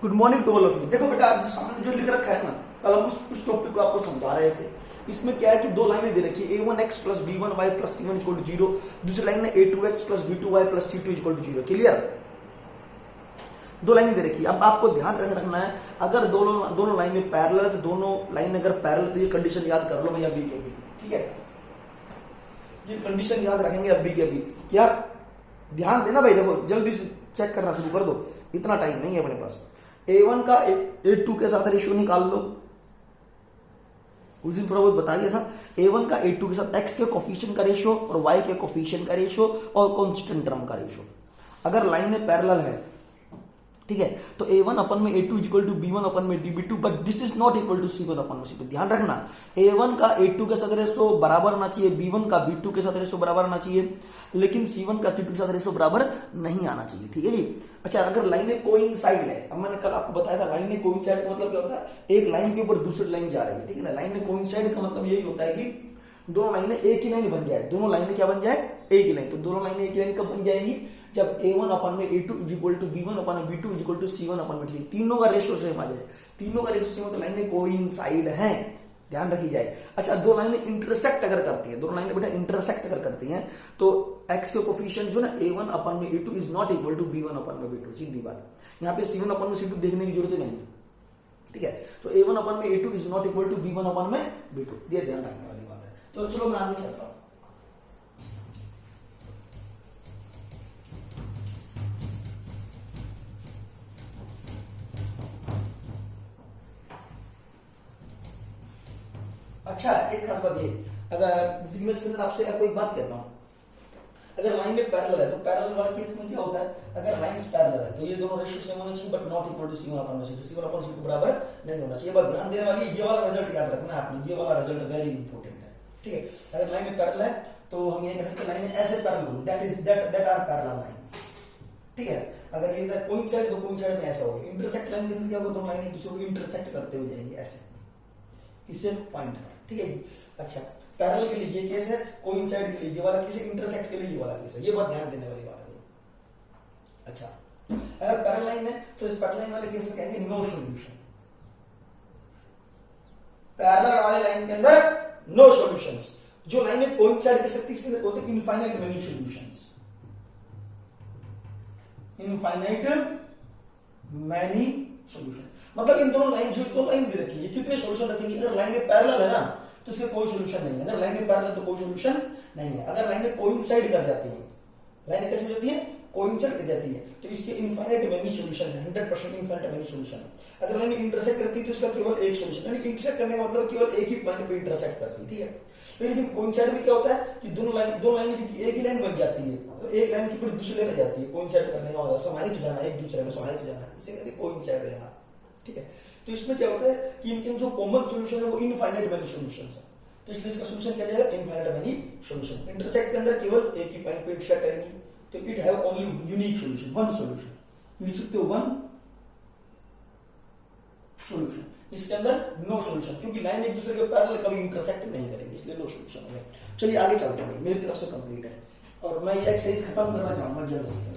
Good morning to all of you. देखो बेटा, आप सामने जो लिख रखा है ना, कल हम उस टॉपिक को आपको समझा रहे थे। इसमें क्या है कि दो लाइनें दे रखी है, a1x plus b1y plus c1 equal to 0। दूसरी लाइन में a2x plus b2y plus c2 equal to 0। Clear? दो लाइन दे रखी है। अब आपको ध्यान रखना है, अगर दोनों लाइनें पैरेलल है तो दोनों लाइन अगर पैरेलल तो ये कंडीशन याद कर लो भैया, बी के बी। ठीक है, ये कंडीशन याद रखेंगे अब बी के बी। क्या ध्यान देना भाई, देखो जल्दी से चेक करना शुरू कर दो, इतना टाइम नहीं है अपने पास। a1 का a2 के साथ रेशियो निकाल लो। उस दिन थोड़ा बहुत बताइए था, a1 का a2 के साथ x के कोफिशिएंट का रेशियो और y के कोफिशिएंट का रेशियो और कांस्टेंट टर्म का रेशियो। अगर लाइनें पैरेलल है, ठीक है, तो a1 अपन में a2 equal to b1 upon में db2, but this is not equal to c1 upon में c2। ध्यान रखना, a1 का a2 के साथ रेशियो बराबर आना चाहिए, b1 का b2 के साथ रेशियो बराबर आना चाहिए, लेकिन c1 का c2 के साथ रेशियो बराबर नहीं आना चाहिए। ठीक है जी। अच्छा, अगर लाइनें कोइंसाइड है, अब मैंने कल आपको बताया था लाइनें कोइंसाइड का मतलब क्या होता है, एक लाइन के ऊपर दूसरी लाइन जा रही है। ठीक है ना, लाइनें कोइंसाइड का मतलब यही होता है कि दोनों लाइनें एक ही लाइन बन जाए। दोनों लाइनें क्या बन जाए? एक ही लाइन। तो दोनों लाइनें एक ही लाइन कब बन जाएंगी? जब a1 अपन में a2 is equal to b1 upon में b2 is equal to c1 upon में। तीनों का रेशियो सेम आ जाए, तीनों का रेशियो सेम हो तो लाइनें कोइंसाइड हैं, ध्यान रखी जाए। अच्छा, दो लाइनें इंटरसेक्ट अगर करती है, दोनों लाइनें बेटा इंटरसेक्ट अगर करती हैं तो x के कोफिशिएंट जो ना a1 अपन में a2 is not equal to b1 upon में b2। सीधी बात, यहाँ पे c1 अपन में c2 देखने की जरूरत नहीं है। ठीक है, तो a1 अपन में a2 is not equal to b1 upon में b2, ये ध्यान रखने वाली बात है। तो चलो मैं आगे चलता हूं। अच्छा, एक खास बात ये, अगर मैं इसके अंदर आपसे कोई बात कहता हूं, अगर लाइन में पैरेलल है तो पैरेलल वाले केस में क्या होता है, अगर लाइंस पैरेलल है तो ये दोनों रेशियो सेम होना चाहिए, but not equal to c1 upon में c2। c1 अपन c2 बराबर नहीं होना चाहिए। बात ध्यान देने वाली, ये वाला रिजल्ट याद रखना है आपने, ये वाला रिजल्ट वेरी इंपॉर्टेंट है। ठीक है, अगर लाइन में पैरेलल है तो हम ये कह सकते हैं लाइनें ऐसे पैरेलल होगी, दैट आर पैरेलल लाइंस। ठीक है, अगर ये कोइंसाइड तो कोइंसाइड में ऐसा होगा। इंटरसेक्ट लाइन के अंदर क्या होगा, दोनों लाइनें एक दूसरे को इंटरसेक्ट करते हुए जाएंगी ऐसे, इससे पॉइंट है। ठीक है जी। अच्छा, पैरेलल के लिए ये केस है, कोइंसाइड के लिए ये वाला केस है, इंटरसेक्ट के लिए ये वाला केस है। ये बात ध्यान देने वाली बात है। अच्छा, अगर पैरेलल लाइन है तो इस पैरेलल लाइन वाले केस में कहेंगे नो सॉल्यूशन। पैरेलल वाले लाइन के अंदर नो सॉल्यूशंस। जो लाइनें कोइंसाइड कर सकती है इसके अंदर बोलते हैं infinite many solutions. Infinite many solution मतलब इन दोनों लाइन, जो दो लाइन दे रखी है, कितने सॉल्यूशन रखेंगे? अगर लाइनें पैरेलल है ना तो इसके कोई सॉल्यूशन नहीं है। अगर लाइनें पैरेलल तो कोई सॉल्यूशन नहीं है। अगर लाइनें कोइंसाइड कर जाती हैं, लाइनें कैसे जाती है? कोइंसाइड कर जाती है, तो इसके इनफाइनाइट मेनी सॉल्यूशन है, 100% इनफाइनाइट मेनी सॉल्यूशन है। अगर लाइनें इंटरसेक्ट करती है तो इसका केवल एक सॉल्यूशन, यानी इंटरसेक्ट करने का मतलब केवल एक ही पॉइंट पे इंटरसेक्ट करती है। ठीक है, लेकिन कोइंसाइड में क्या होता है कि दो लाइनें क्योंकि एक ही लाइन बन जाती है, तो एक लाइन की पूरी दूसरी लाइन आ जाती है। कोइंसाइड करने का मतलब समाहित हो जाना, एक दूसरे में समाहित हो जाना, इसे कहते हैं कोइंसाइड हो जाना। ठीक है, तो इसमें क्या होता है कि इनके जो कॉमन सॉल्यूशन है वो इनफाइनाइट मेनी सॉल्यूशंस है, तो इसलिए इसका सॉल्यूशन क्या जाएगा? Infinite many solution. इंटरसेक्ट के अंदर केवल एक ही पॉइंट पे इंटरसेक्ट करेंगी, तो it have only unique solution, one solution. लिख सकते हो वन सॉल्यूशन। इसके अंदर नो सॉल्यूशन, क्योंकि लाइन एक दूसरे के पैरेलल कभी इंटरसेक्ट नहीं करेंगे, इसलिए नो सॉल्यूशन हो गया। चलिए आगे चलते हैं, मेरी तरफ से कंप्लीट है और मैं ये एक्सरसाइज खत्म करना चाहूंगा जल्द से जल्द।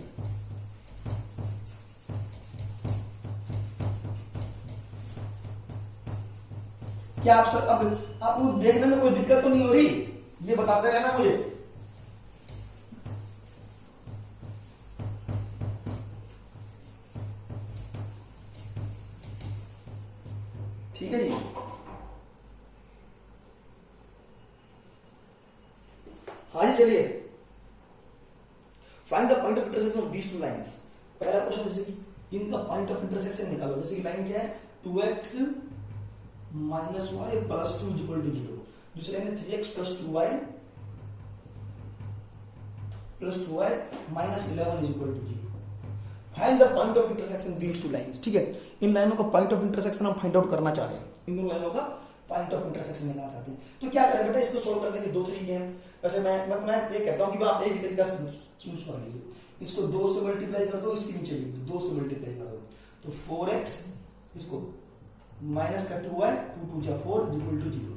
क्या आप सर अब आपको देखने में कोई दिक्कत तो नहीं हो रही? ये बताते रहना मुझे। ठीक है जी। हाँ जी, चलिए। Find the point of intersection of these two lines. पहला क्वेश्चन जैसे कि इनका पॉइंट ऑफ इंटरसेक्शन निकालो। जैसे कि लाइन क्या है? 2x minus y plus 2 equal to 0। दूसरे line 3x plus 2y plus 2y minus 11 equal to 0। Find the point of intersection these two lines. ठीक है, इन लाइनों का पॉइंट ऑफ इंटरसेक्शन हम फाइंड आउट करना चाह रहे हैं, इन दोनों लाइनों का पॉइंट ऑफ इंटरसेक्शन निकालना चाहते हैं। तो क्या करें बेटा, इसको सोल्व करने के दो तरीके हैं। वैसे मैं ये कहता हूं कि आप एक तरीका चूज कर लीजिए। इसको 2 से मल्टीप्लाई कर दो, इसके नीचे लिख दो, 2 से मल्टीप्लाई कर दो, तो 4x, इसको माइनस का 2y, 2 2 जा 4 इक्वल टू 0।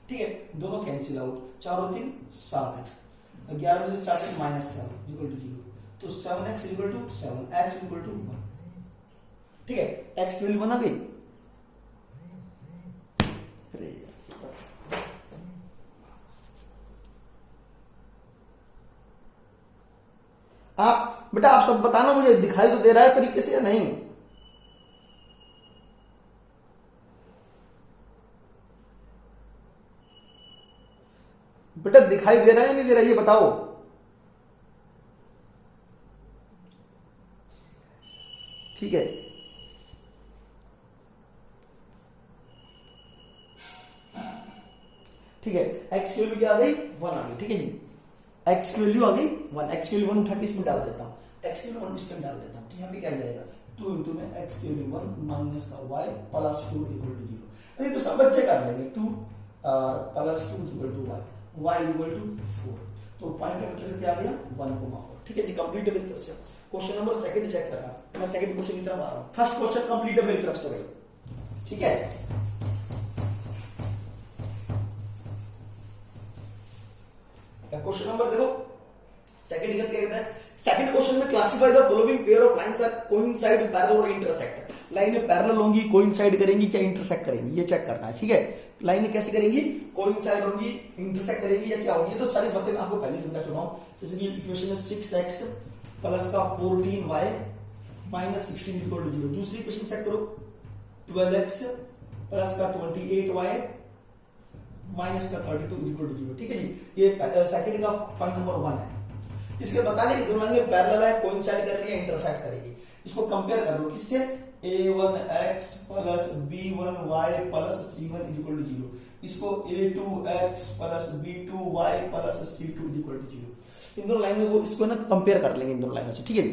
ठीक है, दोनों कैंसिल आउट, 4 और 3 7x, 11 में से 4 से माइनस 7 इक्वल टू 0, तो 7x equal to 7, x equal to 1। ठीक है, एक्स की वैल्यू 1 आ गई। अरे आप बेटा आप सब बताना मुझे, दिखाई तो दे रहा है तरीके से या नहीं? बेटा दिखाई दे रहा है नहीं दे रहा है, ये बताओ। ठीक है, ठीक है, एक्स की वैल्यू क्या आ गई? 1 आ गई। ठीक है जी, एक्स की वैल्यू आ गई 1। एक्स की वैल्यू 1 उठा के इसमें डाल देता हूं, एक्स की वैल्यू 1 इसमें डाल देता हूं। तो यहाँ पे क्या जाएगा? 2 इंटू में एक्स की वैल्यू 1 माइनस का वाई प्लस 2 इक्वल टू 0। अरे तो सब बच्चे कर लेंगे, 2 plus 2 equal to y, y equal to 4। तो पॉइंट ऑफ इंटरेस्ट क्या आ गया? 1,4। ठीक है जी, कंप्लीट है मेरी तरफ से। क्वेश्चन नंबर सेकंड चेक कर रहा हूं मैं, सेकंड क्वेश्चन की तरफ आ रहा हूं। फर्स्ट क्वेश्चन कंप्लीट है मेरी तरफ से भाई। ठीक है, क्वेश्चन नंबर देखो सेकंड क्या कहता है? सेकंड क्वेश्चन में classify the following pair of lines are coincide, parallel और इंटरसेक्ट। लाइनें पैरेलल होंगी, कोइंसाइड करेंगी, क्या इंटरसेक्ट करेंगी, ये चेक करना है। ठीक है, लाइनें कैसे करेंगी? कोइंसाइड होंगी, इंटरसेक्ट करेंगी, या क्या होगी? ये तो सारी बातें मैं आपको पहले समझा चुका हूं। जैसे कि इक्वेशन है 6x प्लस का 14y माइनस 16 इक्वल टू 0। दूसरी इक्वेशन चेक करो, 12x प्लस का 28y माइनस का 32 इक्वल टू 0। ठीक है जी, ये सेकंड का पॉइंट नंबर 1 है। इसके बताने की दोनों लाइनें पैरेलल है, कोइंसाइड कर रही है, इंटरसेक्ट करेगी। इसको कंपेयर कर लो किससे? a1x plus b1y plus c1 equal to 0। इसको a2x plus b2y plus c2 equal to 0। इन दोनों लाइनों को इसको ना कंपेयर कर लेंगे इन दोनों लाइनों से। ठीक है जी,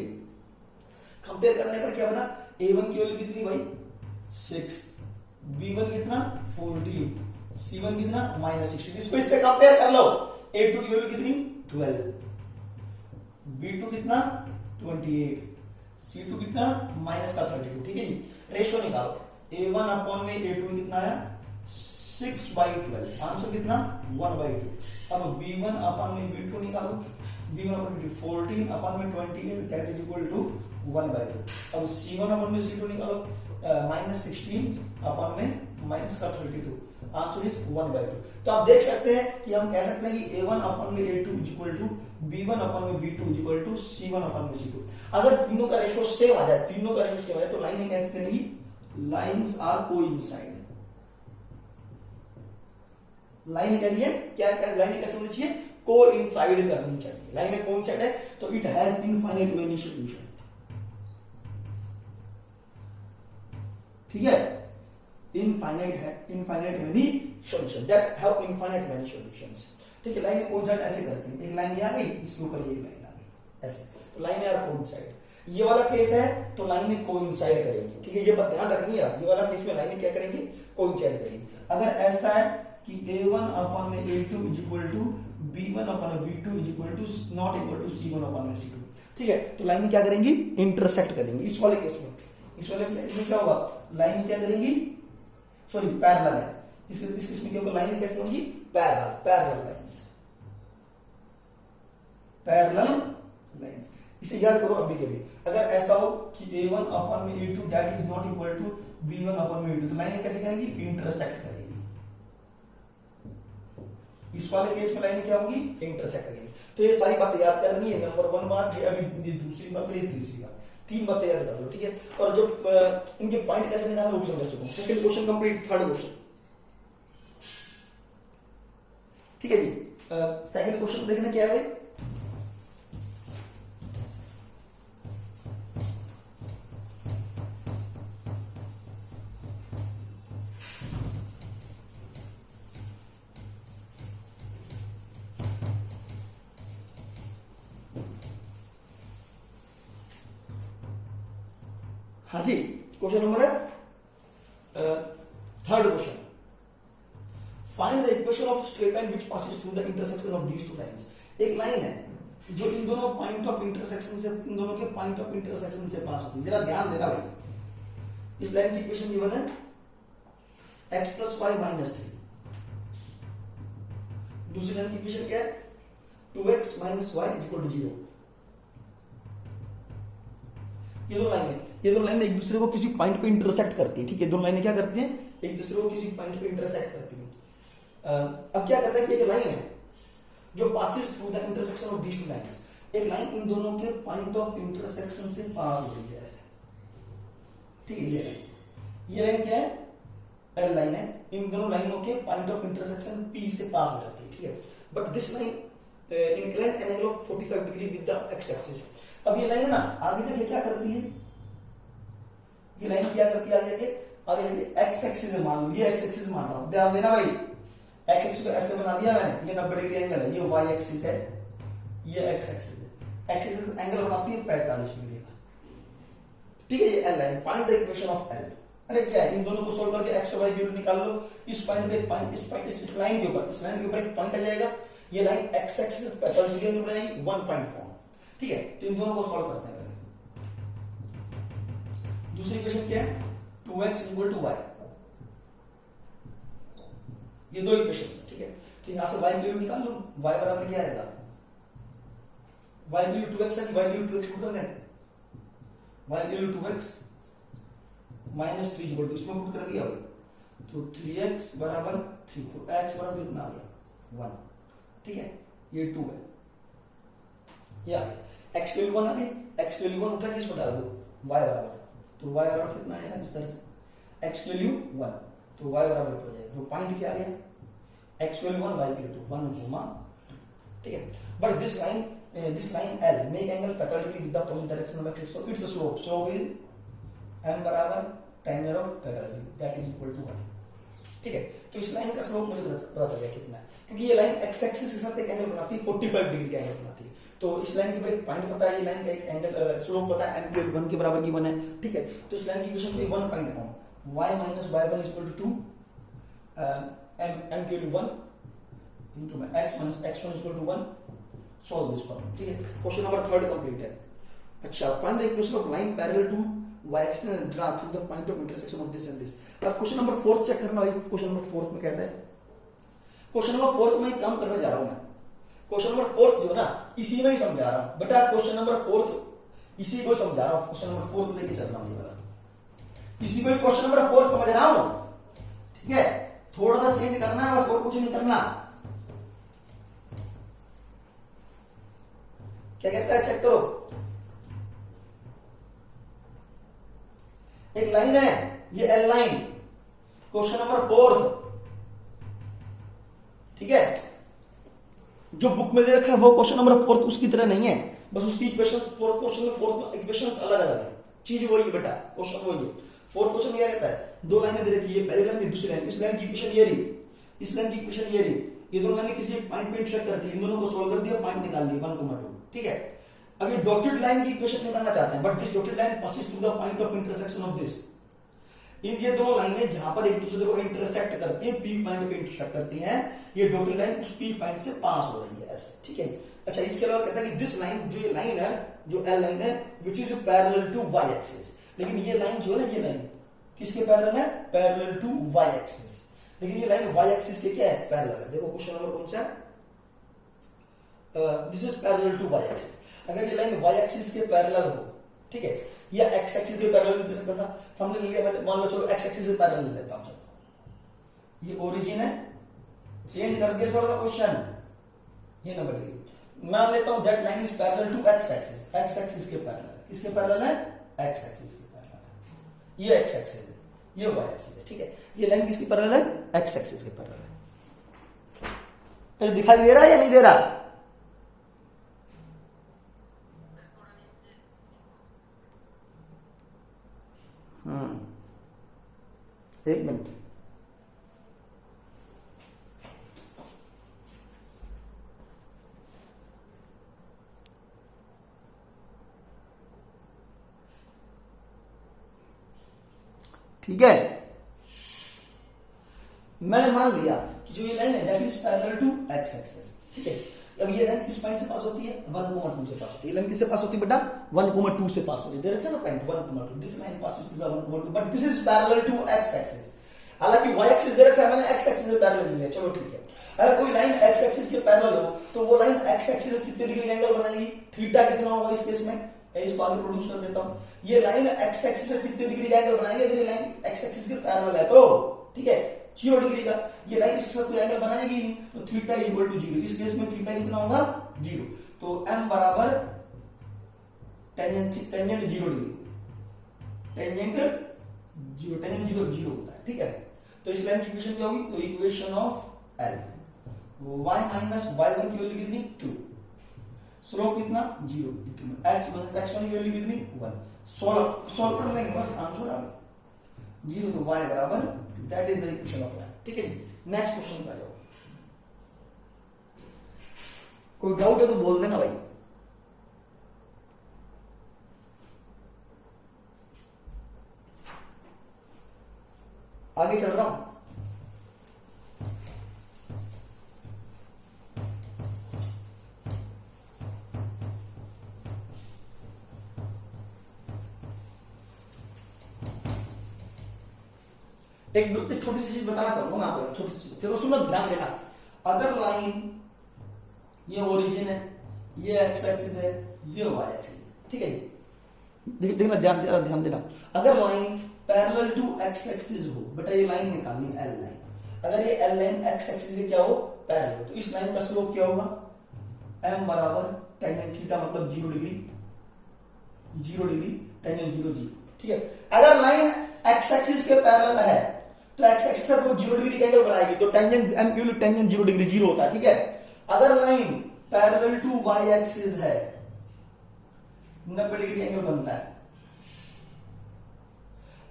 कंपेयर करने पर क्या बना? a1 की वैल्यू कितनी भाई? 6, b1 कितना? 14, c1 कितना? -16। इसको इससे कंपेयर कर लो। a2 की वैल्यू कितनी? 12, b2 कितना? 28, c2 कितना? -32। ठीक है जी, रेशियो निकालो। a1 अपॉन में a2 कितना आया? 6/12। आंसर कितना? 1/2। अब b1 अपॉन में b2 निकालो, b1 अपॉन में 14 अपॉन में 28 दैट इज इक्वल टू 1/2। अब c1 अपॉन में c2 निकालो, -16 अपॉन में -32, आंसर इज 1/2। तो आप देख सकते हैं कि हम कह सकते हैं कि a1 अपॉन में a2 equal to b1 upon में b2 equal to c1 upon में c2। अगर तीनों का रेशियो सेम आ जाए, तीनों का रेशियो सेम आ जाए, तो लाइनें कैसे करेंगी? Lines are coincide. लाइन कह रही है क्या? लाइनें कैसे होनी चाहिए? कोइंसाइड करनी चाहिए। लाइनें कोइंसाइड है तो it has infinite many solution. ठीक है, इनफाइनाइट है, infinite many solution, that have infinite many solutions. ठीक है, लाइनें कोइंसाइड ऐसे करती हैं। एक लाइन आ गई, इसके ऊपर एक लाइन आ गई, ऐसे। तो लाइनें आर कोइंसाइड। ये वाला केस है तो लाइनें कोइंसाइड करेंगी। ठीक है, ये बात ध्यान रखनी है। ये वाला केस में लाइनें क्या करेंगी? कोइंसाइड करेंगी। अगर ऐसा है कि a1 अपॉन में a2 is equal to b1 upon में b2 is equal to not equal to c1 upon में c2। ठीक है, तो लाइनें क्या करेंगी? इंटरसेक्ट करेंगी। इस वाले केस में, इस वाले इसमें क्या होगा? लाइनें क्या करेंगी? सॉरी, पैरेलल है। इस केस में क्या होगा? लाइनें कैसे होंगी? Parallel, parallel lines, parallel lines. इसे याद करो अभी के भी। अगर ऐसा हो कि a1 अपॉन में a2 that is not equal to b1 upon में b2, तो लाइनें कैसे करेंगी? इंटरसेक्ट करेंगी। इस वाले केस में लाइन क्या होगी? इंटरसेक्ट करेंगी। तो ये सारी बातें याद करनी है। नंबर 1 बात, ये अभी ये दूसरी बात, ये तीसरी बात, 3 बातें याद कर लो। ठीक है, और जो इनके पॉइंट कैसे निकालना वो भी समझ चुका हूं। Second question complete, third question. ठीक है जी, सेकंड क्वेश्चन देखना क्या है? हाँ जी, क्वेश्चन नंबर है third question. Find the equation of straight line which passes through the intersection of these two lines. एक लाइन है जो इन दोनों पॉइंट ऑफ इंटरसेक्शन से, इन दोनों के पॉइंट ऑफ इंटरसेक्शन से पास होती है। जरा ध्यान देना भाई। इस लाइन की इक्वेशन गिवन है x प्लस वाई माइनस 3। दूसरी लाइन की इक्वेशन क्या है? 2x minus Y equal to 0। ये दो लाइनें एक दूसरे को किसी पॉइंट पे इंटरसेक्ट करती हैं, ठीक है। दोनों लाइनें क्या करती हैं, एक दूसरे को किसी पॉइंट पे इंटरसेक्ट करती हैं। अब क्या करता है कि एक लाइन है जो passes through the intersection of these two lines, एक लाइन इन दोनों के पॉइंट ऑफ इंटरसेक्शन से पास हो रही है ऐसे, ठीक है। ये लाइन क्या है, एल लाइन है, इन दोनों लाइनों के पॉइंट ऑफ इंटरसेक्शन पी से पास हो जाती है, ठीक है। But this line incline an angle of 45 degree with the x axis. अब ये लाइन ना आगे जाके क्या करती है, ये लाइन क्या करती है आगे जाके एक्स एक्सिस मान लो, ये एक्स एक्सिस मान रहा हूं, ध्यान देना भाई, एक्स एक्सिस को ऐसे बना दिया मैंने, ये 90 डिग्री एंगल है, ये वाई एक्सिस है, ये एक्स एक्सिस है, एक्स एक्सिस एंगल बनाती है 45 डिग्री का, ठीक है। ये L line, find the equation of L. अरे क्या है, इन दोनों को सोल्व करके एक्स और वाई वैल्यू निकाल लो। इस पॉइंट पे एक पॉइंट, इस लाइन के ऊपर, इस लाइन के ऊपर एक पॉइंट आ जाएगा, ये लाइन एक्स एक्सिस 45 डिग्री बनाएगी, 1 पॉइंट फॉर्म, ठीक है। तो इन दोनों को सॉल्व करते हैं। दूसरी इक्वेशन क्या है, 2x इक्वल टू y, ये दो इक्वेशन है, ठीक है। तो यहां से y की वैल्यू निकाल लो, y बराबर क्या आएगा, y की वैल्यू 2x है कि y की वैल्यू 2x पुट कर दें, y की value 2x minus 3 equal to, इसमें पुट कर दिया भाई, तो 3x बराबर 3, तो x बराबर कितना आ गया 1, ठीक है। ये 2 है, ये आ गया, x की वैल्यू 1 आ गई, x की वैल्यू 1 उठा के इसमें डाल दो, y बराबर, तो y बराबर कितना आएगा इस तरह से, x की वैल्यू 1, तो y बराबर हो जाएगा, तो पॉइंट क्या आ गया, x की वैल्यू 1, y की वैल्यू 1 गुना 2, ठीक है। But this line L make angle 45 degree with the opposite direction of x, so its slope is m बराबर tan of 45 degree that is equal to 1, ठीक है। तो इस लाइन का स्लोप मुझे पता चल गया कितना है, क्योंकि ये लाइन x एक्सिस के साथ एक एंगल बनाती है, 45 डिग्री का एंगल बनाती है। तो इस लाइन के ऊपर एक पॉइंट पता है, ये लाइन का एक एंगल स्लोप पता है, m की 1 के बराबर की 1 है, ठीक है। तो इस लाइन की इक्वेशन को 1 point form, y minus y1 is equal to 2, m की value 1 into x minus x1 is equal to 1, solve this problem, ठीक है। क्वेश्चन नंबर 3 कंप्लीट है। अच्छा, find the equation of line parallel to y axis and draw through the point of intersection of this and this। अब question number 4 check करना भाई, question number 4 में कहता है, क्वेश्चन नंबर 4 में काम करने जा रहा हूं मैं, क्वेश्चन नंबर 4 जो ना इसी में ही समझा रहा हूं बेटा, क्वेश्चन नंबर 4 इसी को समझा रहा हूं, क्वेश्चन नंबर 4 को लेके चल रहा हूं, इसी को क्वेश्चन नंबर 4 समझ रहा हूं, ठीक है। थोड़ा सा चेंज करना है बस, और कुछ नहीं करना। क्या कहता है चेक करो, एक लाइन है ये एल लाइन, क्वेश्चन नंबर 4, ठीक है। जो बुक में दे रखा है वो क्वेश्चन नंबर 4 उसकी तरह नहीं है, बस उसकी इक्वेशन क्वेश्चन में 4 इक्वेशंस अलग अलग है, चीज वही है बेटा, क्वेश्चन वही है। 4 क्वेश्चन क्या कहता है, दो लाइनें दे रखी है, पहली लाइन दूसरी लाइन, इस लाइन की इक्वेशन ये रही, इस लाइन की इक्वेशन ये रही, ये दोनों लाइनें किसी एक पॉइंट पे इंटरसेक्ट करती है, इन दोनों को सोल्व कर दिया, पॉइंट निकाल दिया 1,2, ठीक है। अब ये डॉटेड लाइन की इक्वेशन निकालना चाहते हैं, but this dotted line passes through the point of intersection of this, in ये दोनों लाइनें जहां पर एक दूसरे को इंटरसेक्ट करती हैं, पी पॉइंट पे इंटरसेक्ट करती हैं, ये डॉटेड लाइन उस पी पॉइंट से पास हो रही है ऐसे, ठीक है। अच्छा, इसके अलावा कहता है कि दिस लाइन, जो ये लाइन है, जो एल लाइन है, which is parallel to Y axis, लेकिन ये लाइन जो है, ये लाइन किसके पैरेलल है, पैरेलल टू वाई एक्सिस, लेकिन ये लाइन वाई एक्सिस के क्या है, पैरेलल है। देखो क्वेश्चन नंबर कौन सा है, this is parallel to Y axis. अगर ये लाइन वाई एक्सिस के पैरेलल हो, ठीक है, या एक्स एक्सिस के पैरेलल भी दे सकता था, हमने ले लिया, मैंने मान लो चलो एक्स एक्सिस के पैरेलल ले लेता हूं, चलो ये ओरिजिन है, चेंज कर दिया थोड़ा सा क्वेश्चन, ये नंबर देखिए, मान लेता हूं that line is parallel to X axis, X axis के पैरेलल, किसके पैरेलल है, एक्स एक्सिस के पैरेलल, ये एक्स एक्सिस है, ये वाई एक्सिस है, ठीक है। ये लाइन किसकी पैरेलल है, एक्स एक्सिस के पैरेलल है। दिखाई दे रहा है या नहीं दे रहा, एक मिनट, ठीक है। मैंने मान लिया कि जो ये लाइन है that is parallel to X axis, ठीक है। अब ये लाइन किस पॉइंट से पास होती है, 1,2 से पास होती है, लाइन किससे पास होती है बेटा, 1,2 से पास होती है, दे रखा है ना point 1,2, this line passes to the 1,2, but this is parallel to X axis. हालांकि वाई एक्सिस दे रखा है, मैंने एक्स एक्सिस से पैरेलल लिया, चलो ठीक है। अगर कोई लाइन एक्स एक्सिस के पैरेलल हो तो वो लाइन एक्स एक्सिस से कितने डिग्री एंगल बनाएगी, थीटा कितना होगा इस केस में, मैं इसको आगे प्रोड्यूस कर देता हूं। ये लाइन एक्स एक्सिस से कितने डिग्री का एंगल बनाएगी? अगर ये लाइन एक्स एक्सिस के पैरेलल है तो ठीक है 0 डिग्री का। ये लाइन इसके साथ कोई एंगल बनाएगी नहीं, तो थीटा इक्वल टू 0। इस केस में थीटा कितना होगा? 0। तो m बराबर टेंजेंट 0 डिग्री, टेंजेंट 0 होता है, ठीक है। तो इस लाइन की इक्वेशन क्या होगी? तो equation of L y minus y1 की वैल्यू कितनी? 2, स्लोप कितना? 0, x माइनस x1 की वैल्यू कितनी? 1। सॉल्व कर लेंगे बस, आंसर आ गया 0। तो y बराबर, that is the equation of L, ठीक है जी। नेक्स्ट क्वेश्चन पे आ जाओ। कोई डाउट है तो बोल देना भाई। आगे चल रहा हूं। एक छोटी सी चीज बताना चाहूंगा मैं आपको, छोटी सी देखो, सुनो ध्यान देना। अगर लाइन ये ओरिजिन है, ये एक्स एक्सिस है, ये वाई एक्सिस, ठीक है। देखना, ध्यान देना। अगर line parallel to X axis हो, बेटा ये लाइन निकालनी है एल लाइन। अगर ये एल लाइन एक्स एक्सिस से क्या हो? पैरेलल, तो इस लाइन का स्लोप क्या होगा? m बराबर टेंजेंट थीटा, मतलब 0 डिग्री, टेंजेंट 0 0, ठीक है। अगर लाइन एक्स एक्सिस के पैरेलल है तो एक्स एक्सिस पर 0 डिग्री का एंगल बनाएगी, तो टेंजेंट m = टेंजेंट 0 डिग्री 0 होता है, ठीक है। अगर line parallel to Y axis है 90 डिग्री एंगल बनता है।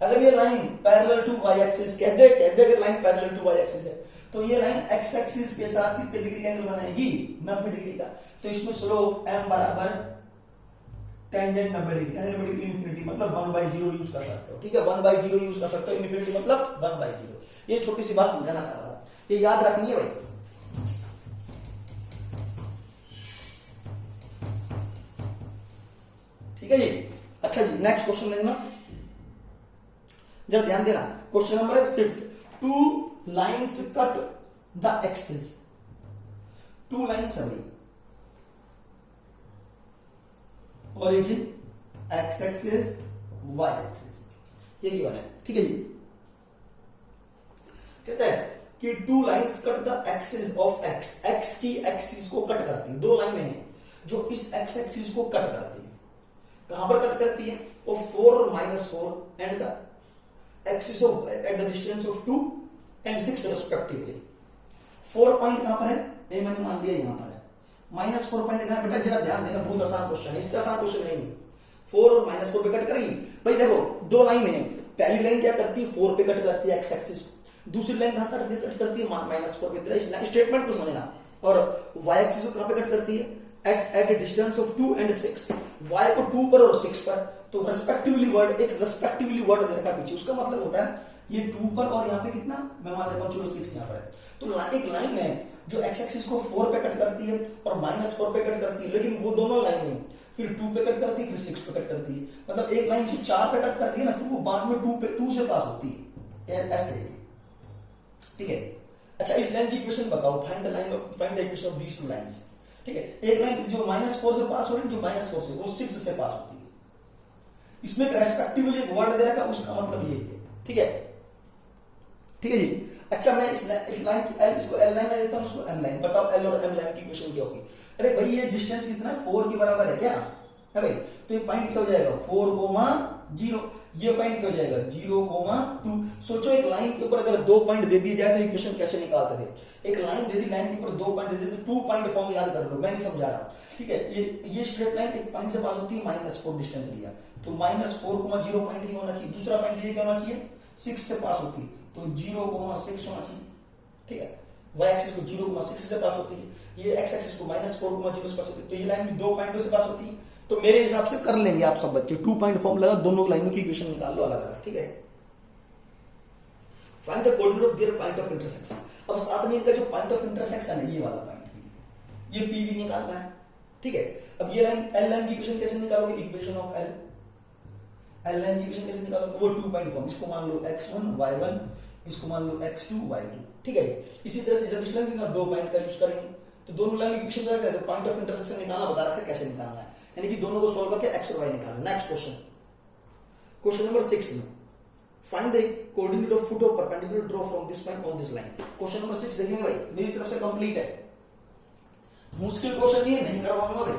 अगर ये line parallel to Y axis कह दे अगर line parallel to Y axis है तो ये लाइन एक्स एक्सिस के साथ कितने डिग्री का एंगल बनाएगी? 90 डिग्री का। तो इसमें स्लोप m बराबर टेंजेंट 90 डिग्री इन्फिनिटी, मतलब 1/0 यूज कर सकते हो, ठीक है। 1/0 यूज कर सकते हो, इन्फिनिटी मतलब 1/0। ये छोटी सी बात समझाना चाह रहा था, ये याद रखनी है भाई। ठीक है जी। अच्छा जी, नेक्स्ट क्वेश्चन देखना, जरा ध्यान देना। Question number 5, 2 lines cut the axis. 2 lines है भाई, origin X axis, Y axis, ये गिवन है, ठीक है जी। कहता है कि 2 lines cut the axis of X, X की एक्सिस को कट करती है। 2 लाइनें हैं जो इस एक्स एक्सिस को कट करती है। कहां पर कट करती है? वो 4 और -4 and the axis of at the distance of 2 and 6 respectively. 4 point कहां पर है? ये मैंने मान लिया यहां पर है। -4 पॉइंट कहां? बेटा जरा ध्यान देना, बहुत आसान क्वेश्चन है, इससे आसान क्वेश्चन नहीं। 4 और -4 पे कट करेगी भाई। देखो 2 लाइन है, पहली लाइन क्या करती है? 4 पे कट करती है एक्स एक्सिस, दूसरी लाइन कहां कट करती है? -4 पे। स्टेटमेंट को समझना। और वाई एक्सिस को कहां पे कट करती है? At distance of 2 and 6। Y को 2 पर और 6 पर, तो रेस्पेक्टिवली वर्ड, एक रेस्पेक्टिवली वर्ड दे रखा पीछे, उसका मतलब होता है ये 2 पर और यहाँ पे कितना, मैं मान लेता हूँ चलो 6 यहाँ पर है। तो एक लाइन है जो एक्स एक्सिस को 4 पे कट करती है और -4 पे कट करती है, लेकिन वो दोनों लाइनें फिर 2 पे कट करती है, फिर 6 पे कट करती है। मतलब एक लाइन से 4 पे कट कर रही है ना, फिर वो बाद में 2 से पास होती है, ऐसे, ठीक है। अच्छा, इस लाइन की इक्वेशन बताओ, find the equation of these 2 lines, ठीक है। एक लाइन जो -4 से पास हो रही है, जो -4 से, वो 6 से पास होती है। इसमें रेस्पेक्टिवली एक वर्ड दे रखा, उसका मतलब यही है, ठीक है, ठीक है जी। अच्छा, मैं इस लाइन की एल, इसको एल लाइन देता हूं, इसको एम लाइन। बताओ एल और एम लाइन की इक्वेशन क्या होगी? अरे भाई ये डिस्टेंस कितना है? 4 के बराबर है क्या, है भाई? तो ये पॉइंट क्या हो जाएगा? 4,0। ये पॉइंट क्या हो जाएगा? 0,2। सोचो एक लाइन के ऊपर अगर 2 पॉइंट दे दिए जाए तो इक्वेशन कैसे निकालते थे? एक लाइन दे दी, लाइन के ऊपर 2 पॉइंट दे दी, तो 2 पॉइंट फॉर्म याद कर लो, मैं नहीं समझा रहा, ठीक है। ये स्ट्रेट लाइन एक पॉइंट से पास होती है, -4 डिस्टेंस लिया, तो -4,0 पॉइंट ही होना चाहिए। दूसरा पॉइंट ये क्या होना चाहिए? 6 से पास होती है, तो 0,6 होना चाहिए, ठीक है। y एक्सिस को 0,6 से पास होती है, ये x एक्सिस को -4,0 से पास होती है, तो ये लाइन भी 2 पॉइंटों से पास होती है। तो मेरे हिसाब से कर लेंगे आप सब बच्चे, 2 पॉइंट फॉर्म लगा, दोनों लाइनों की इक्वेशन निकाल लो अलग अलग, ठीक है। Find the coordinate of their point of intersection. अब साथ में इनका जो पॉइंट ऑफ इंटरसेक्शन है, ये वाला पॉइंट भी, ये P भी निकालना है, ठीक है। अब ये लाइन एल लाइन की इक्वेशन कैसे निकालोगे? इक्वेशन ऑफ एल लाइन की इक्वेशन कैसे निकालोगे? वो 2 पॉइंट फॉर्म, इसको मान लो x1 y1, इसको मान लो x2 y2, ठीक है। इसी तरह से जब इस लाइन का 2 पॉइंट का यूज करेंगे तो दोनों लाइन की इक्वेशन क्या है? तो पॉइंट ऑफ इंटरसेक्शन निकालना बता रखा है कैसे निकालना है। यानी कि दोनों को सॉल्व करके एक्स और वाई निकालना। नेक्स्ट क्वेश्चन नंबर 6 में find the coordinate of foot of perpendicular draw from this point on this line. Question number 6 देखेंगे भाई, मेरी तरफ से कंप्लीट है, मुश्किल क्वेश्चन ये नहीं करवाऊंगा भाई,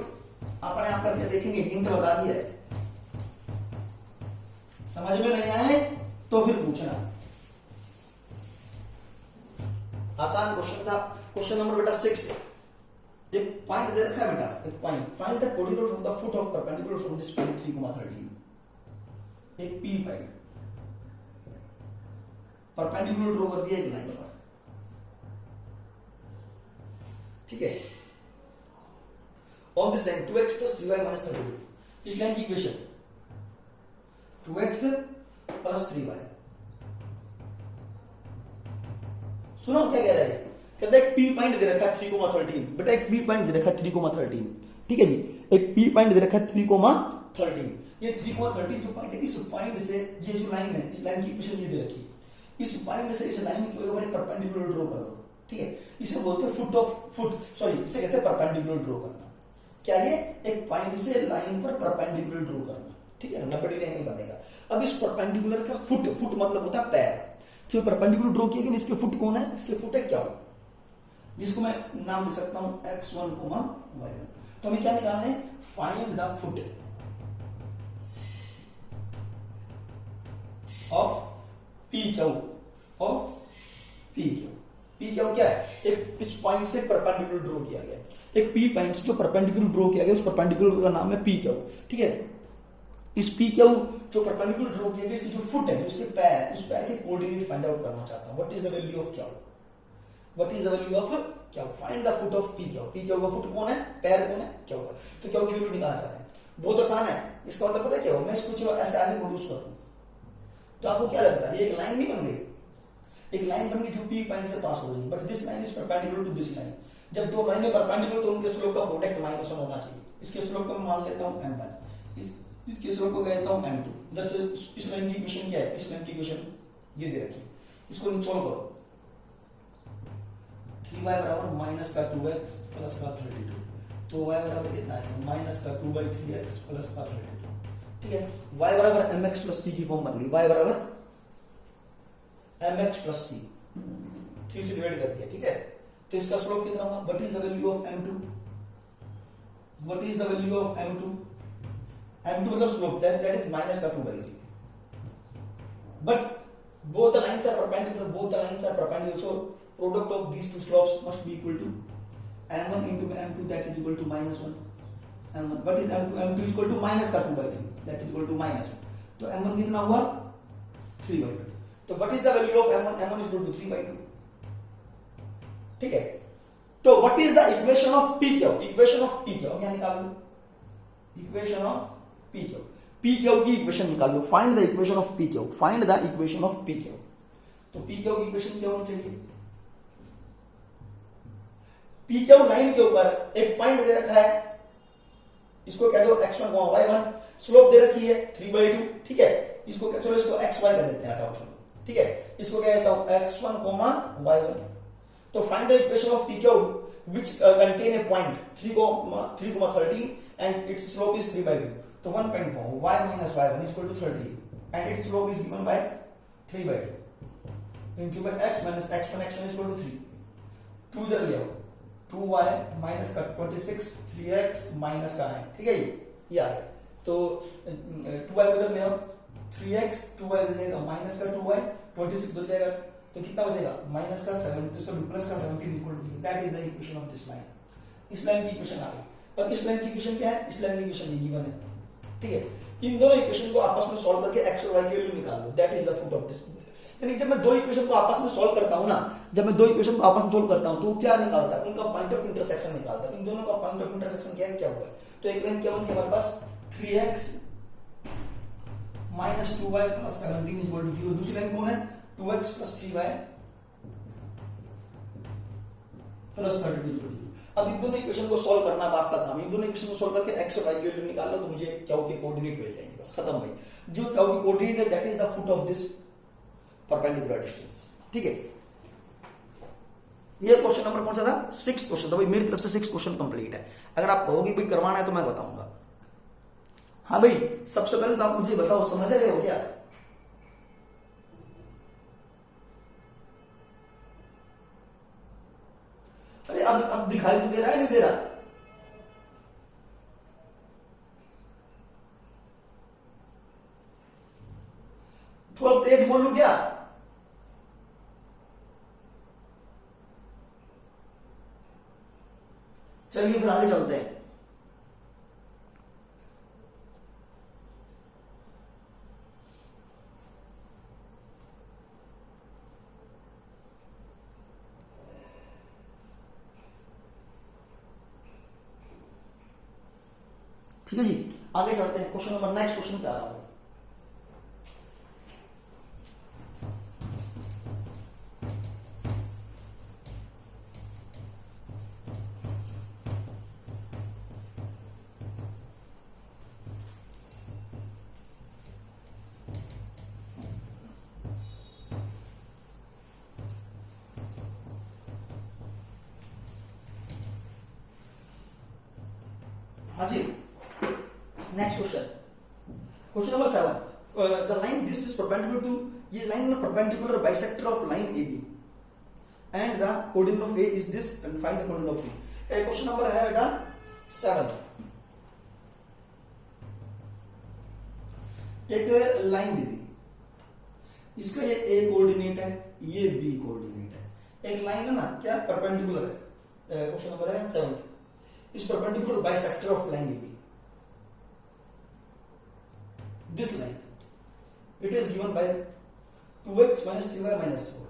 अपने आप करके देखेंगे, हिंट बता दिया है, समझ में नहीं आए तो फिर पूछना। आसान क्वेश्चन था। क्वेश्चन नंबर बेटा 6, एक पॉइंट दे रखा है बेटा, एक point, find the coordinate of the foot of perpendicular from this point 3,13। एक पी पॉइंट परपेंडिकुलर ड्रॉ कर दिया एक लाइन पर, ठीक है, on this line 2x plus 3y minus 32। इस लाइन की इक्वेशन 2x plus 3y। सुनो क्या कह रहा है, कहता है एक पी पॉइंट दे रखा है 3,13। बेटा एक पी पॉइंट दे रखा है 3,13, ठीक है जी, एक पी पॉइंट दे रखा है 3,13। ये 3,13 जो पॉइंट है, इस पॉइंट से ये जो लाइन है, इस लाइन की इक्वेशन ये दे रखी है, इस पॉइंट से इस लाइन की ऊपर एक परपेंडिकुलर ड्रॉ कर दो, ठीक है, इसे बोलते हैं इसे कहते हैं परपेंडिकुलर ड्रॉ करना। क्या ये, एक पॉइंट से लाइन पर परपेंडिकुलर ड्रॉ करना, ठीक है, 90 डिग्री एंगल बनेगा। अब इस परपेंडिकुलर का फुट मतलब होता है पैर, जो परपेंडिकुलर ड्रॉ किया, इसके फुट कौन है, इसके फुट है क्या, जिसको मैं नाम दे सकता हूं x1, y1। तो हमें क्या निकालना है, find the foot of P Q, of P Q. P Q क्या है, एक इस पॉइंट से परपेंडिकुलर ड्रॉ किया गया, एक पी पॉइंट जो परपेंडिकुलर ड्रॉ किया गया, उस परपेंडिकुलर का नाम है पी क्यू, ठीक है। इस पी क्यू जो परपेंडिकुलर ड्रॉ किया गया, इसकी जो फुट है, उसके पैर है, उस पैर के कोऑर्डिनेट फाइंड आउट करना चाहता हूं। What is the value of Q, what is the value of Q, find the foot of P Q. P Q का फुट कौन है, पैर कौन है, क्यू का। तो क्यू की वैल्यू निकालना चाहते हैं, बहुत आसान है। इसका मतलब पता है क्या हो, मैं इसको चलो ऐसे आगे प्रोड्यूस कर दूं, तो आपको क्या लगता है, ये एक लाइन नहीं बन गई, एक लाइन बन गई जो पी पॉइंट से पास हो रही है, but this line is perpendicular to this line. जब दो लाइनें परपेंडिकुलर तो उनके स्लोप का प्रोडक्ट -1 होना चाहिए। इसके स्लोप को मैं मान लेता हूं m1, इसके स्लोप को कहता हूं m2। इधर से इस लाइन की इक्वेशन क्या है, इस लाइन की इक्वेशन ये दे रखी है, इसको सॉल्व करो। 3y बराबर माइनस का 2x प्लस का 32, तो y बराबर कितना है, माइनस का 2/3x प्लस का 32, ठीक है। y बराबर mx प्लस c की फॉर्म बन गई, y बराबर mx प्लस c, 3 से डिवाइड कर दिया, ठीक है। तो इसका स्लोप कितना होगा, what is the value of m2, what is the value of m2, m2 मतलब स्लोप, दैट इज माइनस का 2/3, but both the lines are perpendicular, so product of these two slopes must be equal to m1 into m2, that is equal to -1 m1। what is m2, m2 is equal to minus का 2/3, that is equal to -1, तो m1 कितना हुआ 3/2। तो what is the value of m1, m1 is equal to 3/2, ठीक है। तो what is the equation of pq, equation of pq क्या निकाल लो, equation of pq, pq की इक्वेशन निकाल लो, find the equation of pq, find the equation of pq। तो pq की इक्वेशन क्या होनी चाहिए, pq लाइन के ऊपर एक पॉइंट दे रखा है, इसको कह दो x1, y1, स्लोप दे रखी है 3/2, ठीक है। इसको चलो इसको xy कर देते हैं, हटाओ छोड़ो, ठीक है। इसको क्या कहता हूं x1, y1। तो find the equation of pq which contain a point 3,13 and its slope is 3/2। तो 1.4 y minus y1 is equal to 30 and its slope is given by 3/2 into x minus x1 is equal to 3। 2 इधर ले आओ, 2y minus का 26, 3x minus का 9, ठीक है। ये आ गया, तो 2y को इधर ले आओ, 3x 2y इधर जाएगा, माइनस का 2y 26 इधर जाएगा, तो कितना बचेगा माइनस का 7 प्लस का 17 equal to 0। That is the equation of this line. इस लाइन की इक्वेशन आ गई। और इस लाइन की इक्वेशन क्या है, इस लाइन की इक्वेशन ये गिवन है, ठीक है। इन दोनों इक्वेशन को आपस में सॉल्व करके x और y की वैल्यू निकाल लो, that is the foot of this. यानी जब मैं दो इक्वेशन को आपस में सॉल्व करता हूं ना, जब मैं दो इक्वेशन को आपस में सॉल्व करता हूं तो क्या निकालता है, उनका पॉइंट ऑफ इंटरसेक्शन निकालता है। इन दोनों का पॉइंट ऑफ इंटरसेक्शन क्या है, क्या हुआ है। तो एक लाइन क्या होगी हमारे पास 3x minus 2y plus 17 is equal to 0। दूसरी लाइन कौन है 2x plus 3y plus 32 is equal to 0। अब इन दोनों इक्वेशन को सॉल्व करना बात का काम। इन दोनों इक्वेशन को सॉल्व करके x और y की वैल्यू निकाल लो, तो मुझे क्या के कोऑर्डिनेट मिल जाएंगे, बस खत्म भाई। जो क्या के कोऑर्डिनेट है that is the foot of this perpendicular distance, ठीक है। ये क्वेश्चन नंबर कौन सा था, 6 क्वेश्चन था भाई। मेरी तरफ से 6 क्वेश्चन कंप्लीट है। अगर आप कहोगे भाई करवाना है तो मैं बताऊंगा। हाँ भाई, सबसे पहले तो आप मुझे बताओ, समझ रहे हो क्या? अरे अब दिखाई तो दे रहा है, नहीं दे रहा? थोड़ा तेज बोलूं क्या? चलिए फिर आगे चलते हैं। ठीक है जी, आगे चलते हैं। क्वेश्चन नंबर नेक्स्ट क्वेश्चन पे आ रहा हूं। हाँ जी, next question, question number 7। The line this is perpendicular to, ये लाइन ना perpendicular bisector of line A B and the coordinate of A is this and find the coordinate of B. Question number है बेटा 7। एक line दी थी, इसका ये ए coordinate है, ये बी कोऑर्डिनेट है। एक लाइन है ना, क्या परपेंडिकुलर है। क्वेश्चन नंबर है 7, is perpendicular bisector of line A B. This line, it is given by 2x minus 3y minus 4.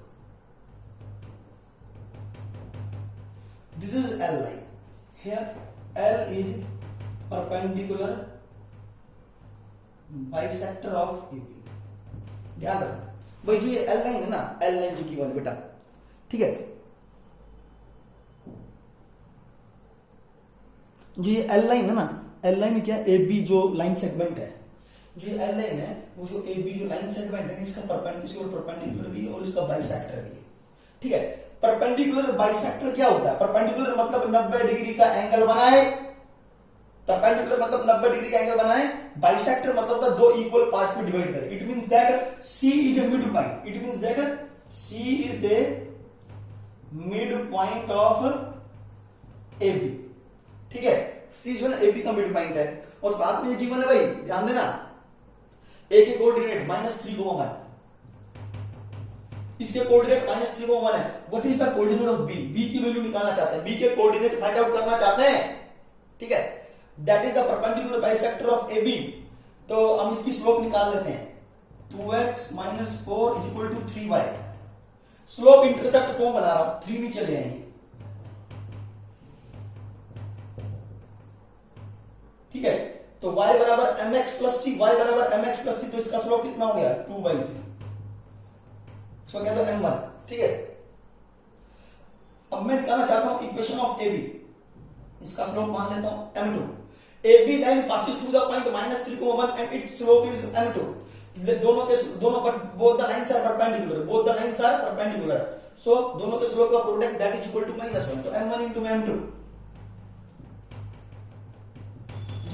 This is L line. Here L is perpendicular bisector of AB. ध्यान रखना भाई, जो ये L line है ना, L line जो given बेटा, ठीक है, जो ये L लाइन है ना, L लाइन क्या, AB जो लाइन सेगमेंट है, जो एल लाइन है वो जो ए बी जो लाइन सेगमेंट है, इसका परपेंडिकुलर भी है और इसका बाइसेक्टर भी है। ठीक है, परपेंडिकुलर बाइसेक्टर क्या होता है? परपेंडिकुलर मतलब 90 डिग्री का एंगल बनाए, परपेंडिकुलर मतलब 90 डिग्री का एंगल बनाए, बाइसेक्टर मतलब दो इक्वल पार्ट्स में डिवाइड करे। It means that C is a mid point, it means that C is a mid point of A B. ठीक है, सी जो है ए बी का मिड पॉइंट है, और साथ में ये गिवन है भाई, ध्यान देना, ए के कोऑर्डिनेट -3, इसके कोऑर्डिनेट -3 है। What is the coordinate of B? B की वैल्यू निकालना चाहते हैं, बी के कोऑर्डिनेट फाइंड आउट करना चाहते हैं। ठीक है, that is the perpendicular bisector of A B. तो हम इसकी स्लोप निकाल लेते हैं, 2x - 4 = 3y। Slope intercept form बना रहा हूं, 3 नीचे ले आएंगे। ठीक है, तो y बराबर mx प्लस सी, y बराबर mx प्लस सी, तो इसका स्लोप कितना हो गया? 2/3। इसको क्या, तो m1। ठीक है, अब मैं निकालना चाहता हूं इक्वेशन ऑफ ए बी, इसका स्लोप मान लेता हूं m2। A B line passes through the point -3, and its slope is m2। दोनों but both the lines are perpendicular, both the lines are perpendicular, so दोनों के स्लोप का product that is equal to -1, तो m1 * m2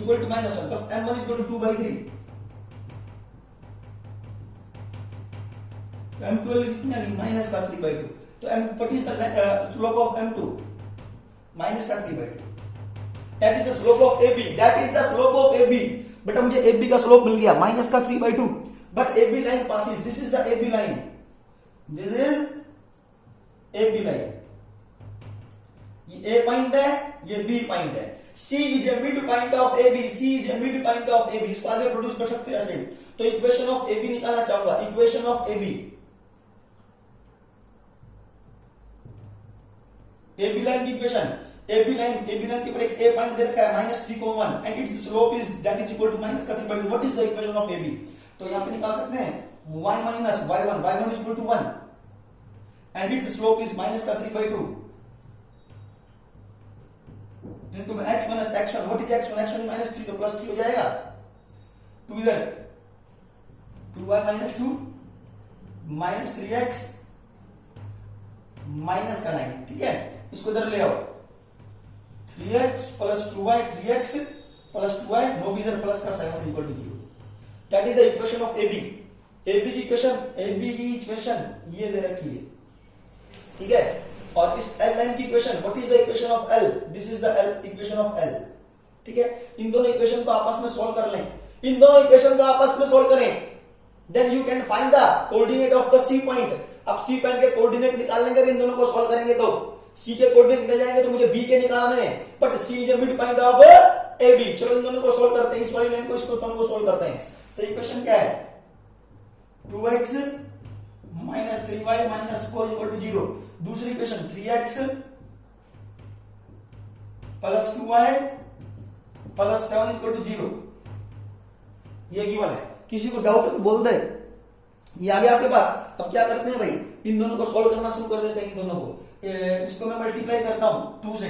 equal to -1 plus m1 is equal to 2/3। तो m12 कितना है? Minus का 3/2। तो what is the slope of m2? Minus का 3/2। That is the slope of AB, that is the slope of AB। बेटा मुझे AB का slope मिल गया माइनस का 3/2, but AB line passes, this is the AB line, this is AB line। ये A point है, ये B point है। C is a mid point of AB, C is a mid point of AB। इसको आगे produce कर सकते हैं ऐसे। तो इक्वेशन ऑफ AB निकालना चाहूंगा, equation of AB, AB line की इक्वेशन, AB लाइन के ऊपर एक A पॉइंट दे रखा है -3, and its slope is that is equal to -3/2। What is the equation of AB? तो यहां पे निकाल सकते हैं y - y1 is equal to 1, and its slope is -3/2 into x minus x1। what is x1? x1 -3, तो +3 हो जाएगा। 2 इधर, 2y - 2 -3x -9। ठीक है, इसको इधर ले आओ, 3x + 2y 3x plus 2y, no B इधर प्लस का 7 equal to 0। That is the equation of AB। AB की इक्वेशन ये दे रखी है, ठीक है। और इस L लाइन की equation, what is the equation of L? This is the L equation of L, ठीक है। इन दोनों इक्वेशन को आपस में सॉल्व कर लें, इन दोनों इक्वेशन को आपस में सॉल्व करें, then you can find the coordinate of the C point. अब C पॉइंट के कोऑर्डिनेट निकालने के, इन दोनों को सॉल्व करेंगे तो C के कोऑर्डिनेट निकल जाएंगे, तो मुझे B के निकालने हैं, but C is mid point of AB। चलो इन दोनों को सॉल्व करते हैं, इस वाली लाइन को, इसको दोनों को सॉल्व करते हैं। तो इक्वेशन क्या है? 2x minus 3y minus 4 equal to 0। दूसरी equation 3x plus 2y plus 7 equal to 0। ये गिवन है। किसी को डाउट है तो बोल दे, ये आ गया आपके पास। अब क्या करते हैं भाई, इन दोनों को सॉल्व करना शुरू कर देते हैं। इन दोनों को, इसको मैं मल्टीप्लाई करता हूं 2 से,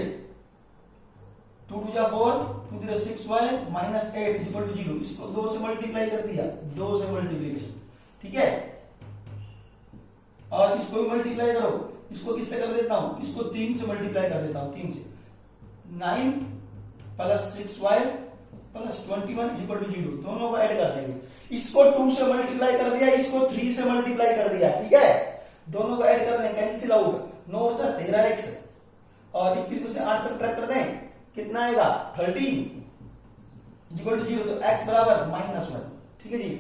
2 2 जा 4, 2 3 6y माइनस 8 इक्वल टू 0। इसको 2 से मल्टीप्लाई कर दिया, 2 से मल्टीप्लीकेशन, ठीक है। और इसको भी मल्टीप्लाई करो, इसको किससे कर देता हूं, इसको 3 से मल्टीप्लाई कर देता हूं, 3 से 9 plus 6y plus 21 equal to 0। दोनों को ऐड कर देंगे। इसको 2 से मल्टीप्लाई कर दिया, इसको 3 से मल्टीप्लाई कर दिया, ठीक है। दोनों को ऐड कर दें, कैंसिल आउट, 9 और 4 13x, और 21 में से 8 सब्ट्रैक्ट कर दें, कितना आएगा 13 इक्वल टू 0। तो x बराबर -1, ठीक है जी।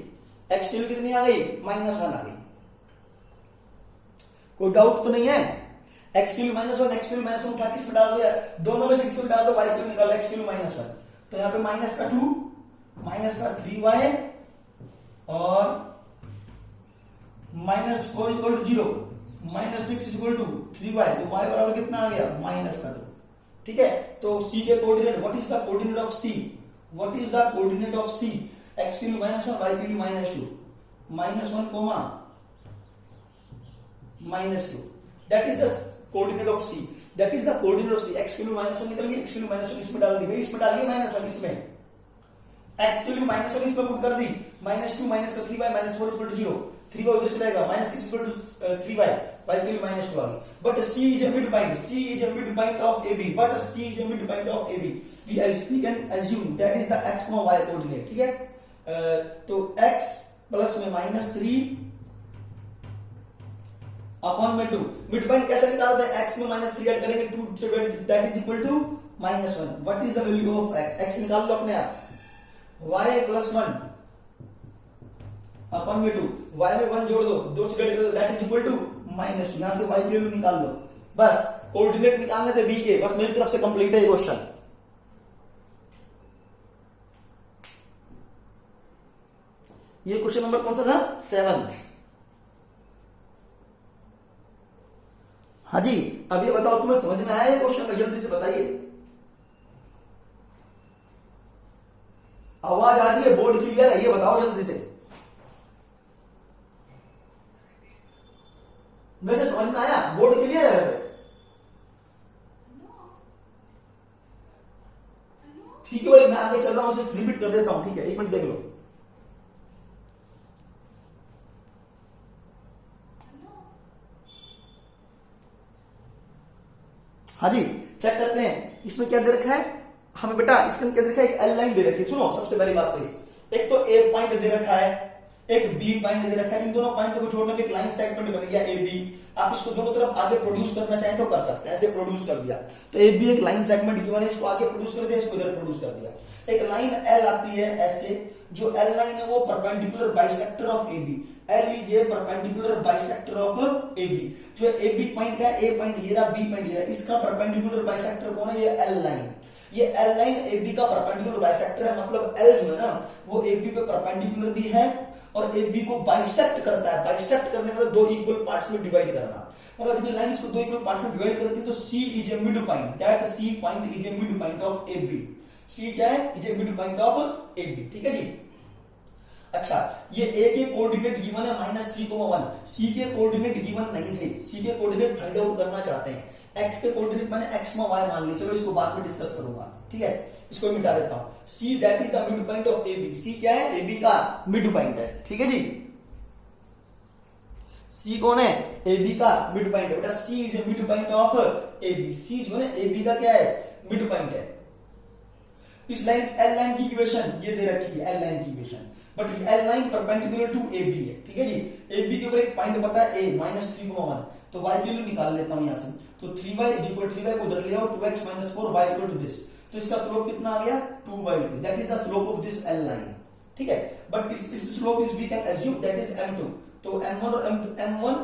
x की वैल्यू कितनी आ गई? -1 आ गई। कोई डाउट तो नहीं है? x की वैल्यू -1, x की वैल्यू -1 उठा किस में डाल दिया, दोनों में से किस में डाल दो, y की वैल्यू निकालो, x की वैल्यू -1। तो यहां पे माइनस का 2, माइनस का 3y और -4 equal to 0, -6 equal to 3y। तो y बराबर कितना आ गया? -2, ठीक है। तो C के coordinate, what is the coordinate of C? What is the coordinate of C? x की वैल्यू -1, y की value -2, -1, -2, that is the coordinate of C। That is the coordinate of C। x की value -1 निकल गई, x की value -1 इसमें डाल दी, भाई इसमें डाल दी -1 इसमें, x की वैल्यू -1 इसमें पुट कर दी, -2 माइनस का 3y -4 इक्वल टू 0, 3y उधर चलेगा, -6 इक्वल टू 3y, y की वैल्यू -2 आ गई। But C is a midpoint, C is a midpoint of AB, but C is a midpoint of AB। we can assume that is the x, y coordinate, ठीक है। तो x plus में -3 upon में 2, mid point कैसे निकालते हैं? x में -3 add करेंगे, 2 से that is equal to -1। What is the value of x? x निकाल लो अपने आप, y प्लस 1 अपॉन में 2, y में 1 जोड़ दो, 2 से डिवाइड कर दो, दैट इज इक्वल टू -2। यहां से y की वैल्यू निकाल लो, बस कोऑर्डिनेट निकालने थे b के, बस मेरी तरफ से कंप्लीट है क्वेश्चन। ये क्वेश्चन नंबर कौन सा था? 7th। हाँ जी, अब ये बताओ तुम्हें समझ में आया ये क्वेश्चन? जल्दी से बताइए। आवाज आ रही है, बोर्ड क्लियर है, ये बताओ जल्दी से। वैसे समझ में आया? बोर्ड क्लियर है वैसे? ठीक है भाई, मैं आगे चल रहा हूं, सिर्फ रिपीट कर देता हूं, ठीक है। 1 मिनट देख लो। हाँ जी, चेक करते हैं इसमें क्या दे रखा है हमें बेटा। इसके अंदर क्या दे रखा है? एक एल लाइन दे रखी है। सुनो, सबसे पहली बात तो ये, एक तो ए पॉइंट दे रखा है, एक बी पॉइंट दे रखा है। इन दोनों पॉइंट को छोड़ने पे एक लाइन सेगमेंट बन गया ए बी। आप इसको दोनों तरफ आगे प्रोड्यूस करना चाहें तो कर सकते हैं, ऐसे प्रोड्यूस कर दिया तो ए बी एक लाइन सेगमेंट गिवन है, इसको आगे प्रोड्यूस कर दिया, इसको इधर प्रोड्यूस कर दिया। एक लाइन एल आती है ऐसे, जो एल लाइन है वो perpendicular bisector of A B. L is a perpendicular bisector of A B. जो ए बी पॉइंट का ए पॉइंट ये रहा, बी पॉइंट ये रहा, इसका परपेंडिकुलर बाइसेक्टर कौन है? ये एल लाइन। ये एल लाइन ए बी का परपेंडिकुलर बाइसेक्टर है, मतलब एल जो है ना वो ए बी पे परपेंडिकुलर भी है और ए बी को बाइसेक्ट करता है। बाइसेक्ट करने का दो इक्वल पार्ट्स में डिवाइड करना, मतलब जब ये लाइन इसको दो इक्वल पार्ट्स में डिवाइड करती है तो C is a mid point, that C point is a mid point of A B. C क्या है? Is a mid point of A B, ठीक है जी। अच्छा, ये ए के कोऑर्डिनेट गिवन है -3,1, सी के कोऑर्डिनेट गिवन नहीं थे, सी के कोऑर्डिनेट फाइंड आउट करना चाहते हैं। एक्स के कोऑर्डिनेट मैंने x y मान ली, चलो इसको बाद में डिस्कस करूंगा, ठीक है। इसको मिटा देता हूं। C that is the mid point of A B. C क्या है? ए बी का मिड पॉइंट है, ठीक है जी। सी कौन है? ए बी का मिड पॉइंट है बेटा। C is a mid point of A B. C जो है ए बी का क्या है? मिड पॉइंट है। इस लाइन एल लाइन की इक्वेशन ये दे रखी है, एल लाइन की equation, but L line perpendicular to A B है, ठीक है जी। ए बी के ऊपर एक पॉइंट पता है ए -3,1, तो y की वैल्यू निकाल लेता हूं यहां से, तो 3y इक्वल 3y को उधर ले आओ, 2x - 4y equal to this, तो इसका स्लोप कितना आ गया 2/3, that is the slope of this L line, ठीक है। But its slope is we can assume that is m2, तो m1 और m1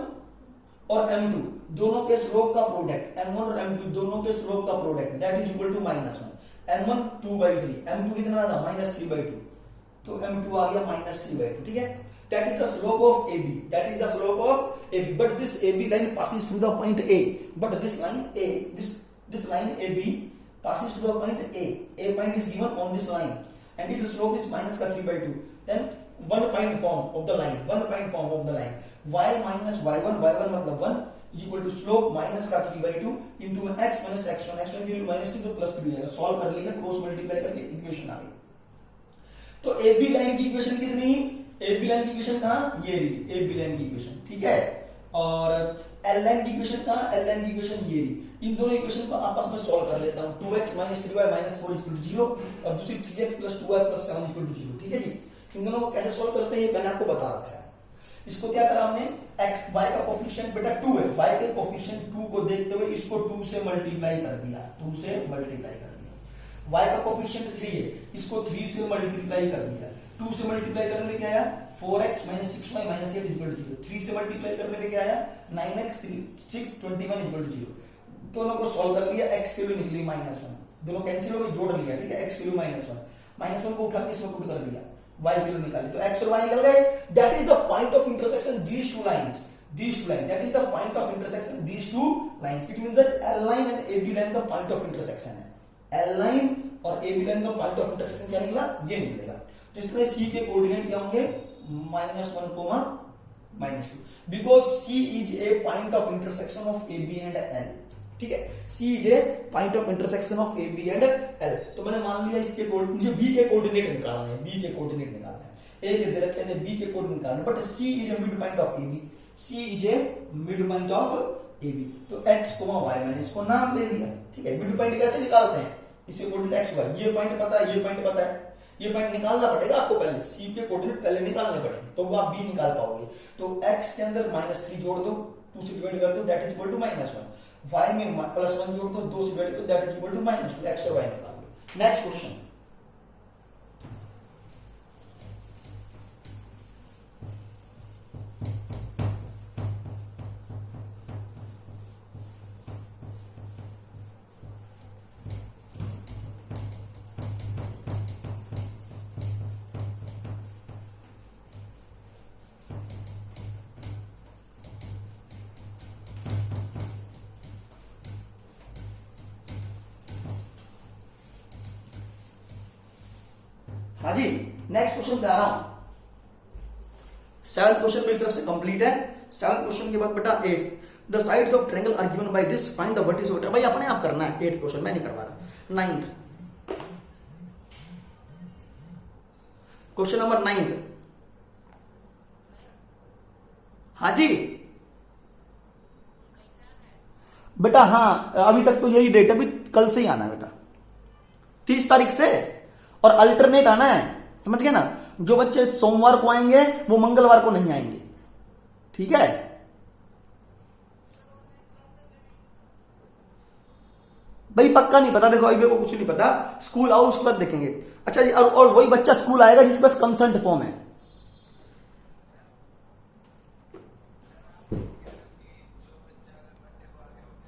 और m2 दोनों के स्लोप का प्रोडक्ट, m1 और m2 दोनों के स्लोप का product, that is equal to -1, m1 2/3, m2 कितना आ गया -3/2, तो m2 आ गया -3/2, ठीक है। That is the slope of AB. That is the slope of AB. But this AB line passes through the point A. But this line A, this line AB passes through the point A. A point is given on this line, and its slope is -3/2. Then one point form of the line. One point form of the line. Y minus y1 मतलब 1 is equal to slope -3/2 into x minus x1. x1 की value -3 तो plus 3 आएगा. Solve कर लिया, cross multiply करके equation आ गई. तो AB लाइन की इक्वेशन कितनी? AB लाइन की इक्वेशन कहां? ये रही AB लाइन की इक्वेशन, ठीक है। और L लाइन की इक्वेशन कहां? L लाइन की इक्वेशन ये रही। इन दोनों इक्वेशन को आपस में सॉल्व कर लेता हूं। 2x - 3y - 4 0 और दूसरी 3x + 2y + 7 0, ठीक है जी। इन दोनों को कैसे सॉल्व करते हैं ये मैंने आपको बता रखा है। इसको क्या करा हमने, x y का कोफिशिएंट बेटा 2 है, y के कोफिशिएंट 2 को देखते हुए इसको 2 से मल्टीप्लाई कर दिया, 2 से मल्टीप्लाई कर दिया। y का कोफिशिएंट 3 है, इसको 3 से मल्टीप्लाई कर दिया। 2 से मल्टीप्लाई करने में क्या आया 4x - 6y - 8 0। 3 से मल्टीप्लाई करने में क्या आया 9x 6 21 0। दोनों को सॉल्व कर लिया, x की वैल्यू निकली -1, दोनों कैंसिल हो गए, जोड़ लिया, ठीक है। x की वैल्यू -1 को उठा के इसमें पुट कर दिया, y की वैल्यू निकाली, तो x और y निकल गए। That is the point of intersection these two lines, that is the point of intersection these two lines. It means that L line and AB line का point of intersection है। L line और AB line का point of intersection क्या निकला, ये निकलेगा। जिसमें C के कोऑर्डिनेट क्या होंगे -1, -2, because C is a point of intersection of AB and L, ठीक है। C is a point of intersection of AB and L। तो मैंने मान लिया इसके मुझे B के कोऑर्डिनेट निकालने हैं, B के कोऑर्डिनेट निकालना है। A के दे रखे थे, B के कोऑर्डिनेट निकालने, but C is a mid point of AB, C is a mid point of AB। तो x, y मैंने इसको नाम दे दिया, ठीक है। मिड पॉइंट कैसे निकालते हैं, इसके कोऑर्डिनेट x y, ये पॉइंट पता है, ये पॉइंट पता है, ये पॉइंट निकालना पड़ेगा आपको पहले, C के कोऑर्डिनेट पहले निकालने पड़ेंगे, तो आप B निकाल पाओगे। तो x के अंदर -3 जोड़ दो, 2 से डिवाइड कर दो, that is equal to -1। y में +1 जोड़ दो, 2 से डिवाइड करो, that is equal to -2। x और y निकाल लो। नेक्स्ट क्वेश्चन, हाँ जी, नेक्स्ट क्वेश्चन पे आ रहा हूं। 7th क्वेश्चन मेरी तरफ से कंप्लीट है। 7th क्वेश्चन के बाद बेटा 8th, the sides of triangle are given by this, find the vertices of, भाई अपने आप करना है 8th क्वेश्चन, मैं नहीं करवा रहा। 9th क्वेश्चन नंबर 9th, हाँ जी बेटा, हाँ अभी तक तो यही डेट है, अभी कल से ही आना है बेटा, 30 तारीख से, और अल्टरनेट आना है, समझ गए ना। जो बच्चे सोमवार को आएंगे वो मंगलवार को नहीं आएंगे, ठीक है। भाई पक्का नहीं पता, देखो अभी मेरे को कुछ नहीं पता, स्कूल आओ उसके बाद देखेंगे। अच्छा जी, और वही बच्चा स्कूल आएगा जिसके पास कंसेंट फॉर्म है,